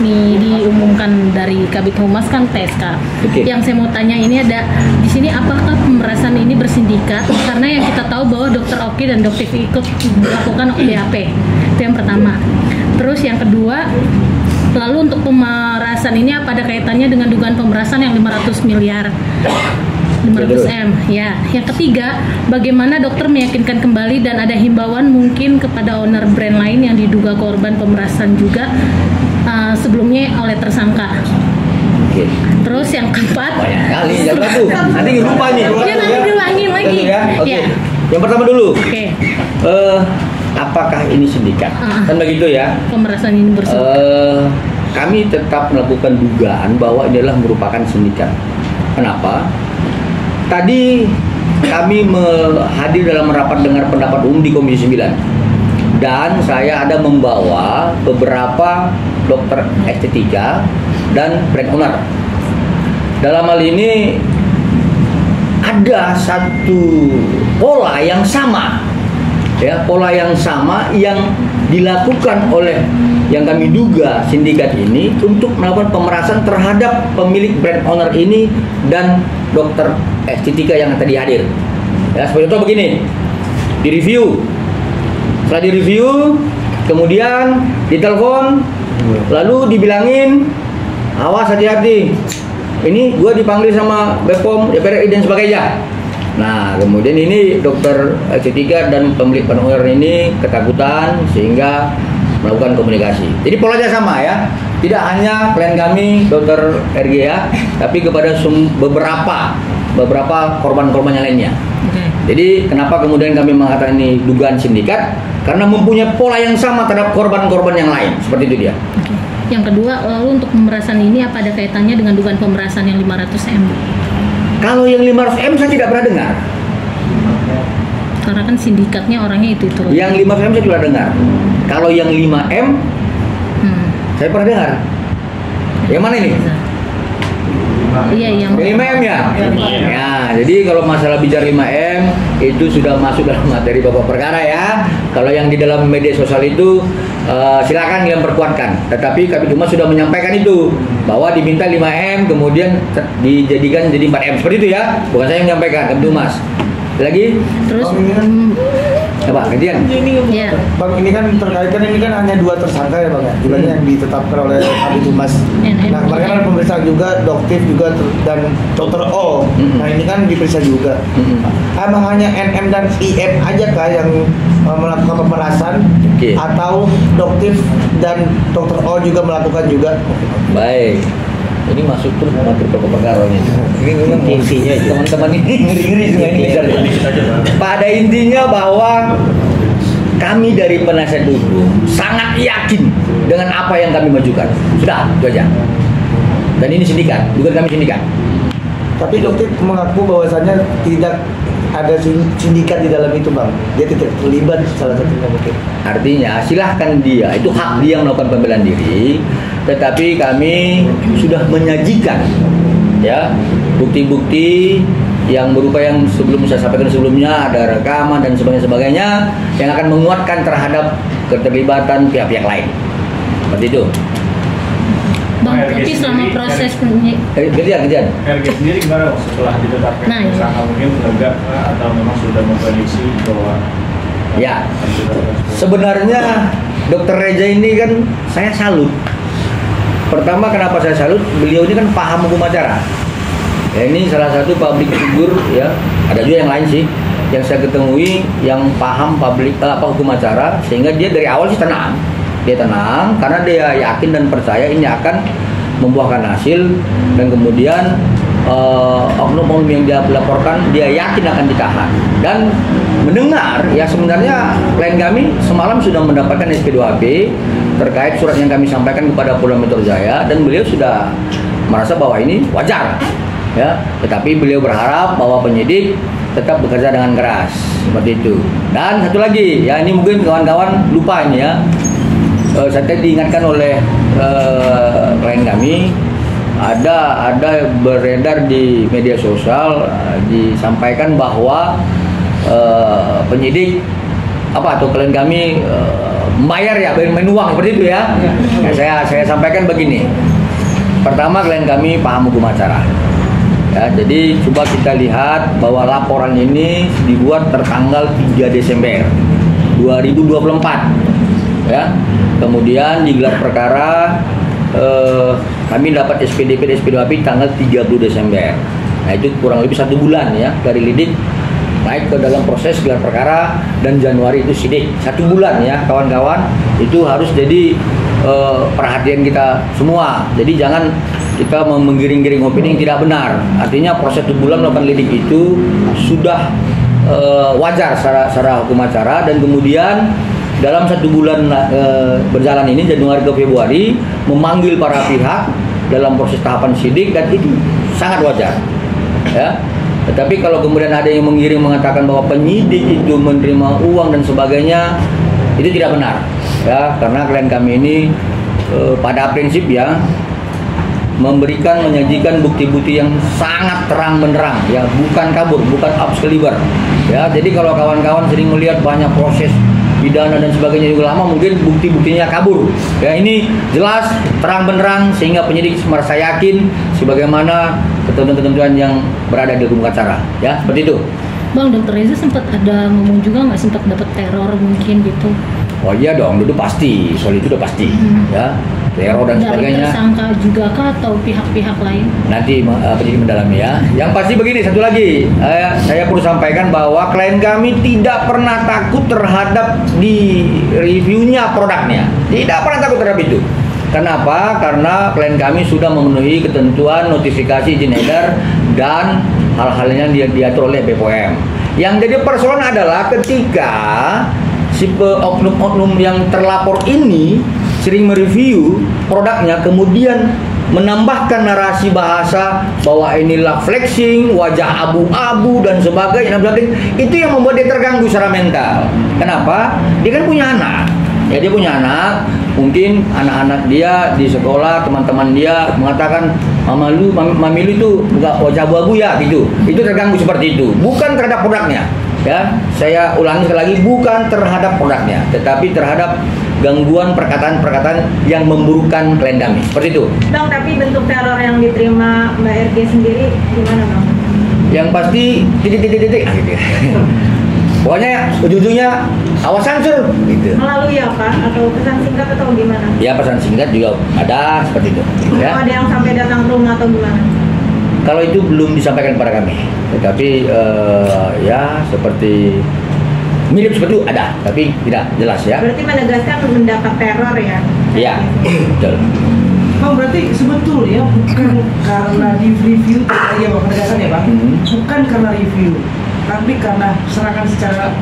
resmi diumumkan dari Kabid Humas kan PSK. Yang saya mau tanya ini ada di sini, apakah pemerasan ini bersindikat? Karena yang kita tahu bahwa Dr. Oki dan Dr. ikut melakukan OPAP. Itu yang pertama. Terus yang kedua, lalu untuk pemerasan ini apa ada kaitannya dengan dugaan pemerasan yang 500 miliar? 500M ya. Yang ketiga, bagaimana dokter meyakinkan kembali dan ada himbauan mungkin kepada owner brand lain yang diduga korban pemerasan juga sebelumnya oleh tersangka. Terus yang keempat, banyak kali jangan ragu, nanti lupa nih. Ya nanti diulangin lagi ya. Ya. Yang pertama dulu, apakah ini sindikat? Kan begitu ya, pemerasan ini bersindikat. Kami tetap melakukan dugaan bahwa ini adalah merupakan sindikat. Kenapa? Tadi kami hadir dalam rapat dengar pendapat umum di Komisi 9 dan saya ada membawa beberapa dokter estetika dan brand owner. Dalam hal ini ada satu pola yang sama, ya, pola yang sama yang dilakukan oleh yang kami duga sindikat ini untuk melakukan pemerasan terhadap pemilik brand owner ini dan dokter estetika yang tadi hadir. Ya, seperti itu begini, direview. Setelah direview, kemudian ditelepon, lalu dibilangin, awas hati-hati. Ini gue dipanggil sama Bepom, DPR RI dan sebagainya. Nah, kemudian ini dokter estetika dan pemilik brand owner ini ketakutan sehingga melakukan komunikasi. Jadi polanya sama ya. Tidak hanya klien kami dokter RG ya, tapi kepada beberapa korban-korban yang lainnya. Jadi kenapa kemudian kami mengatakan ini dugaan sindikat? Karena mempunyai pola yang sama terhadap korban-korban yang lain. Seperti itu dia. Yang kedua, lalu untuk pemerasan ini apa ada kaitannya dengan dugaan pemerasan yang 500M? Kalau yang 500M saya tidak pernah dengar. Karena kan sindikatnya orangnya itu. Yang 500M saya sudah dengar. Kalau yang 5M saya pernah dengar. Yang mana ini? Iya, yang 5M ya? Ya, jadi kalau masalah bicara 5M itu sudah masuk dalam materi pokok perkara ya. Kalau yang di dalam media sosial itu silakan kalian perkuatkan. Tetapi Kabid Humas sudah menyampaikan itu bahwa diminta 5M kemudian dijadikan jadi 4M seperti itu ya. Bukan saya yang menyampaikan, Kabid Humas. Lagi? Terus apa? Gantian? Ya. Bang, ini kan terkait kan ini kan hanya 2 tersangka ya Bang ya, yang ditetapkan oleh Kabid Humas. Nah, kemarin kan pemeriksaan juga Doktif juga dan Dr. O. Nah, ini kan diperiksa juga. Emang hanya NM dan IM aja kah yang melakukan pemerasan atau Doktif dan Dr. O juga melakukan juga? Baik. Ini masuk terus materi pokok perkara ini. Ini memang intinya teman-teman ini ngeri-ngeri semua ini. Pada intinya bahwa kami dari penasihat hukum sangat yakin dengan apa yang kami majukan. Sudah, itu aja. Dan ini sindikat, bukan kami sindikat. Tapi Dokter mengaku bahwasannya tidak ada sindikat di dalam itu Bang. Dia tidak terlibat salah satunya mungkin. Artinya silahkan dia, itu hak dia melakukan pembelaan diri. Tetapi kami sudah menyajikan ya bukti-bukti yang berupa yang sebelum saya sampaikan sebelumnya, ada rekaman dan sebagainya yang akan menguatkan terhadap keterlibatan pihak-pihak lain. Seperti itu. Bang, tapi selama proses kejadian RG sendiri gimana setelah ditetapkan tersangka, mungkin lega atau memang sudah memprediksi bahwa ya sebenarnya Dokter Reza ini kan saya salut. Pertama kenapa saya salut, beliau ini kan paham hukum acara. Ya, ini salah satu public figure ya, ada juga yang lain sih yang saya ketemui yang paham hukum acara, sehingga dia dari awal sih tenang. Dia tenang karena dia yakin dan percaya ini akan membuahkan hasil, dan kemudian oknum-oknum yang dia laporkan dia yakin akan ditahan. Dan mendengar ya sebenarnya klien kami semalam sudah mendapatkan SP2AP terkait surat yang kami sampaikan kepada Polda Metro Jaya, dan beliau sudah merasa bahwa ini wajar ya, tetapi beliau berharap bahwa penyidik tetap bekerja dengan keras seperti itu. Dan satu lagi ya, ini mungkin kawan-kawan lupa ini ya, saya tadi diingatkan oleh klien kami, ada beredar di media sosial disampaikan bahwa penyidik atau klien kami membayar ya, main uang seperti itu ya. Nah, saya sampaikan begini. Pertama, klien kami paham hukum acara. Ya, jadi coba kita lihat bahwa laporan ini dibuat tertanggal 3 Desember 2024. Ya. Kemudian digelar perkara, kami dapat SPDP dan SPDP tanggal 30 Desember. Nah, itu kurang lebih 1 bulan ya dari lidik naik ke dalam proses gelar perkara, dan Januari itu sidik. 1 bulan ya kawan-kawan, itu harus jadi perhatian kita semua. Jadi jangan kita menggiring-giring opini yang tidak benar. Artinya proses 1 bulan melakukan lidik itu sudah wajar secara hukum acara, dan kemudian dalam 1 bulan berjalan ini Januari ke Februari memanggil para pihak dalam proses tahapan sidik, dan itu sangat wajar ya. Tetapi kalau kemudian ada yang mengiring mengatakan bahwa penyidik itu menerima uang dan sebagainya, itu tidak benar ya, karena klien kami ini pada prinsip ya menyajikan bukti-bukti yang sangat terang benderang ya, bukan kabur, bukan abskeliber ya. Jadi kalau kawan-kawan sering melihat banyak proses pidana dan sebagainya juga lama, mungkin bukti-buktinya kabur ya. Ini jelas terang benderang sehingga penyidik merasa yakin sebagaimana ketentuan-ketentuan yang berada di hukum acara ya, seperti itu. Bang, Dr. Reza sempat ada ngomong juga nggak, sempat dapat teror mungkin gitu? Oh iya dong, itu pasti, soal itu udah pasti ya, teror dan sebagainya. Tersangka juga kah atau pihak-pihak lain? Nanti penyidik mendalami ya. Yang pasti begini, satu lagi saya perlu sampaikan bahwa klien kami tidak pernah takut terhadap di reviewnya produknya, tidak pernah takut terhadap itu. Kenapa? Karena klien kami sudah memenuhi ketentuan notifikasi izin edar dan hal-halnya yang diatur oleh BPOM. Yang jadi persoalan adalah ketika si oknum-oknum yang terlapor ini sering mereview produknya, kemudian menambahkan narasi bahasa bahwa inilah flexing, wajah abu-abu dan sebagainya, itu yang membuat dia terganggu secara mental. Kenapa? Dia kan punya anak. Ya, dia punya anak, mungkin anak-anak dia di sekolah, teman-teman dia mengatakan, mami lu itu bukan wajah abu-abu ya, gitu. Itu terganggu seperti itu, bukan terhadap produknya. Ya, saya ulangi sekali lagi, bukan terhadap produknya, tetapi terhadap gangguan perkataan-perkataan yang memburukkan klien kami. Seperti itu. Bang, tapi bentuk teror yang diterima Mbak RG sendiri gimana, Bang? Yang pasti titik-titik gitu. Pokoknya ujung-ujungnya awas sansur gitu. Melalui apa? Atau pesan singkat atau gimana? Ya, pesan singkat juga ada seperti itu. Ya. Atau ada yang sampai datang ke rumah atau gimana? Kalau itu belum disampaikan kepada kami, tetapi ya seperti mirip seperti itu ada, tapi tidak jelas ya. Berarti menegaskan mendapat teror ya? Iya, betul. Bang, berarti sebetulnya bukan karena di review tadi ya Bang, penegasan ya Bang, bukan karena review, tapi karena serangan secara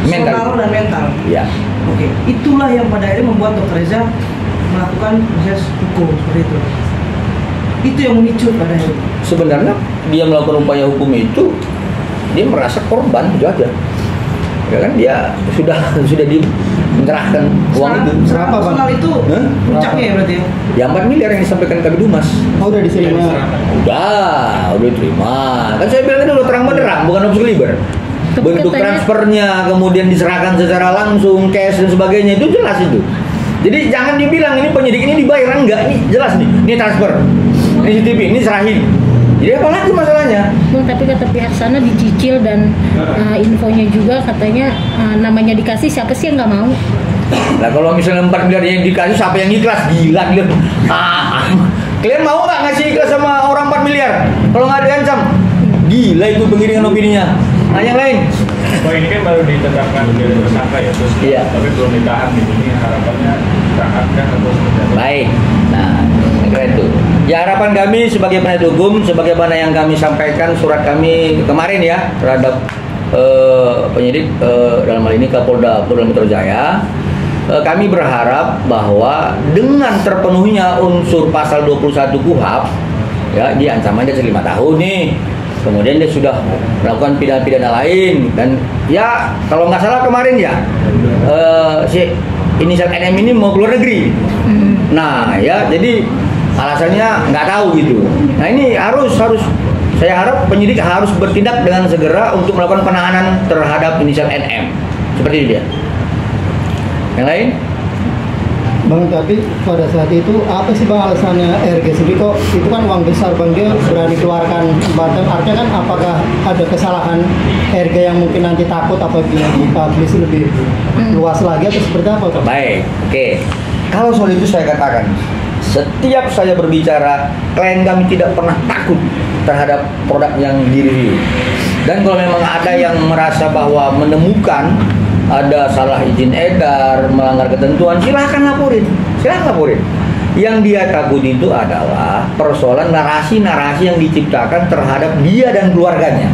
mental dan mental. Iya. Oke, itulah yang pada akhirnya membuat Dr. Reza melakukan proses hukum seperti itu. Itu yang memicu pada akhirnya. Sebenarnya dia melakukan upaya hukum itu, dia merasa korban itu aja. Ya kan, dia sudah menyerahkan uang itu. Berapa Bang? Itu puncaknya ya berarti ya? Ya 4 miliar yang disampaikan Kabid Humas. Oh, udah diterima. Udah diterima. Kan saya bilang itu terang benderang, bukan obskliber. Bentuk transfernya kemudian diserahkan secara langsung, cash dan sebagainya, itu jelas itu. Jadi jangan dibilang ini penyidik ini dibayar, enggak, ini jelas nih, ini transfer, ini CCTV, ini serahin. Jadi apa lagi masalahnya? Bang, tapi kata pihak sana dicicil dan infonya juga katanya namanya dikasih, siapa sih yang nggak mau? Nah kalau misalnya 4 miliar yang dikasih, siapa yang ikhlas? Gila. Kalian mau nggak ngasih ikhlas sama orang 4 miliar? Kalau nggak diancam, gila itu pengiringan opininya. Nah yang lain? Bahwa ini kan baru ditetapkan menjadi tersangka ya, terus iya, tapi belum ditahan gitu. Ini harapannya ditahan kan atau seperti apa? Baik. Nah, kira itu. Ya, harapan kami sebagai penasihat hukum, sebagaimana yang kami sampaikan surat kami kemarin ya terhadap penyidik dalam hal ini Kapolda Metro Jaya, kami berharap bahwa dengan terpenuhinya unsur pasal 21 KUHP, ya, dia ancamannya 5 tahun nih. Kemudian dia sudah melakukan pidana-pidana lain, dan ya kalau nggak salah kemarin ya si inisial NM ini mau keluar negeri. Nah ya, jadi alasannya nggak tahu gitu. Nah ini harus saya harap penyidik harus bertindak dengan segera untuk melakukan penahanan terhadap inisial NM. Seperti itu dia. Yang lain? Bang, tapi pada saat itu apa sih Bang alasannya RG sendiri kok itu kan uang besar Bang, dia berani keluarkan batang, artinya kan apakah ada kesalahan RG yang mungkin nanti takut apabila dipublish lebih luas lagi atau seperti apa Bang? Baik, oke. Kalau soal itu saya katakan, setiap saya berbicara, klien kami tidak pernah takut terhadap produk yang di-review. Dan kalau memang ada yang merasa bahwa menemukan ada salah izin edar, melanggar ketentuan, silahkan laporin. Yang dia takut itu adalah persoalan narasi-narasi yang diciptakan terhadap dia dan keluarganya.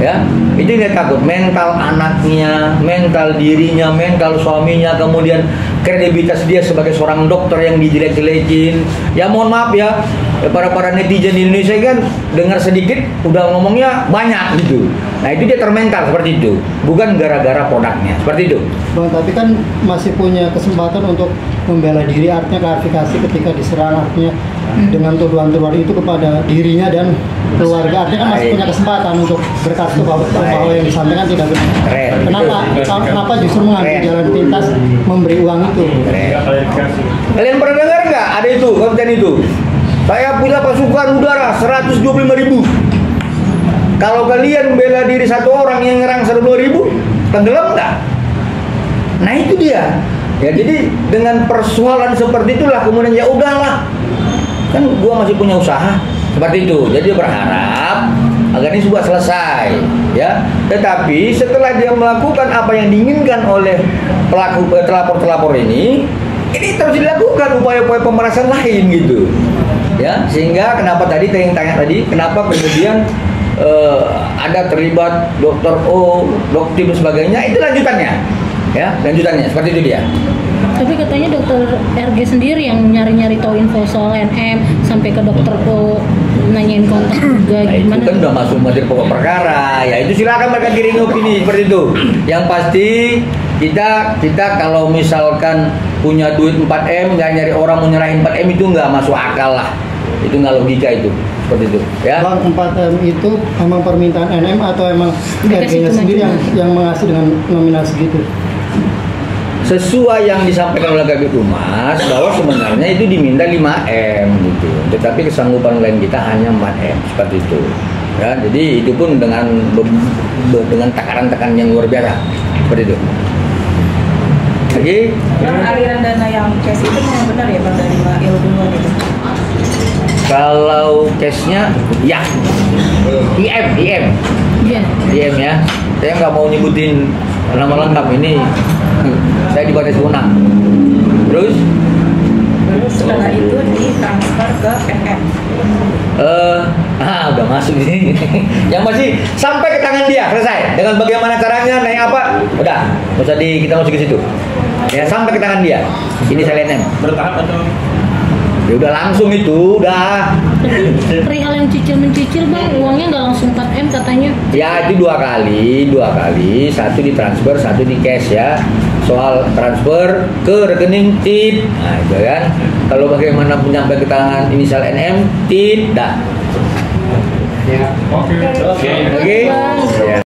Ya, itu dia takut, mental anaknya, mental dirinya, mental suaminya, kemudian kredibilitas dia sebagai seorang dokter yang dijelek-jelekin. Ya mohon maaf ya, para netizen di Indonesia kan dengar sedikit udah ngomongnya banyak gitu. Nah itu dia termental seperti itu, bukan gara-gara produknya seperti itu. Bang, tapi kan masih punya kesempatan untuk membela diri, artinya klarifikasi ketika diserang, artinya dengan tuduhan-tuduhan itu kepada dirinya dan keluarga, artinya kan masih punya kesempatan untuk berkata bahwa yang disampaikan tidak benar. Kenapa justru mengambil jalan pintas memberi uang itu? Kalian pernah dengar nggak ada itu konten itu? Saya punya pasukan udara 125.000. Kalau kalian bela diri satu orang yang nyerang 102.000, tenggelam nggak? Nah itu dia. Ya jadi dengan persoalan seperti itulah kemudian ya udahlah, kan gua masih punya usaha seperti itu. Jadi berharap agar ini sudah selesai, ya. Tetapi setelah dia melakukan apa yang diinginkan oleh pelaku terlapor ini terus dilakukan upaya-upaya pemerasan lain gitu, ya. Sehingga kenapa tadi tanya kenapa kemudian ada terlibat Dr. O, dokter dan sebagainya, itu lanjutannya, ya, lanjutannya seperti itu dia. Tapi katanya dokter RG sendiri yang nyari-nyari tahu info soal NM sampai ke dokter O nanyain kontak juga gimana? Itu kan udah masuk materi pokok perkara, ya itu silakan mereka giring opini seperti itu. Yang pasti kita kalau misalkan punya duit 4M nggak nyari orang mau nyerahin 4M itu nggak masuk akal lah, itu nggak logika itu. Seperti itu, ya. Bang, 4M itu emang permintaan NM atau emang RG-nya sendiri yang mengasih dengan nominal segitu? Sesuai yang disampaikan oleh Kabid Humas bahwa sebenarnya itu diminta 5M gitu, tetapi kesanggupan klien kita hanya 4M seperti itu, ya. Jadi itu pun dengan tekanan-tekanan yang luar biasa seperti itu. Lagi? Aliran dana yang cash itu memang benar ya Bang dari Mbak Il duluan itu? Kalau cashnya ya IM ya. Saya nggak mau nyebutin nama lengkap ini. Saya di Baris Bunang. Terus setelah itu ditransfer ke NM. Udah masuk ini. Yang masih sampai ke tangan dia selesai. Dengan bagaimana caranya, naik apa? Udah, nggak usah kita masuk ke situ. Ya sampai ke tangan dia. Ini saya NM. Bertahap atau? Ya udah langsung itu, udah. Perihal yang mencicil Bang, uangnya nggak langsung 4M katanya? Ya itu dua kali, satu ditransfer, satu di cash ya. Soal transfer ke rekening TIP, nah itu kan. Kalau bagaimana menyampai ke tangan inisial NM, TIP, dah. Oke. Oke.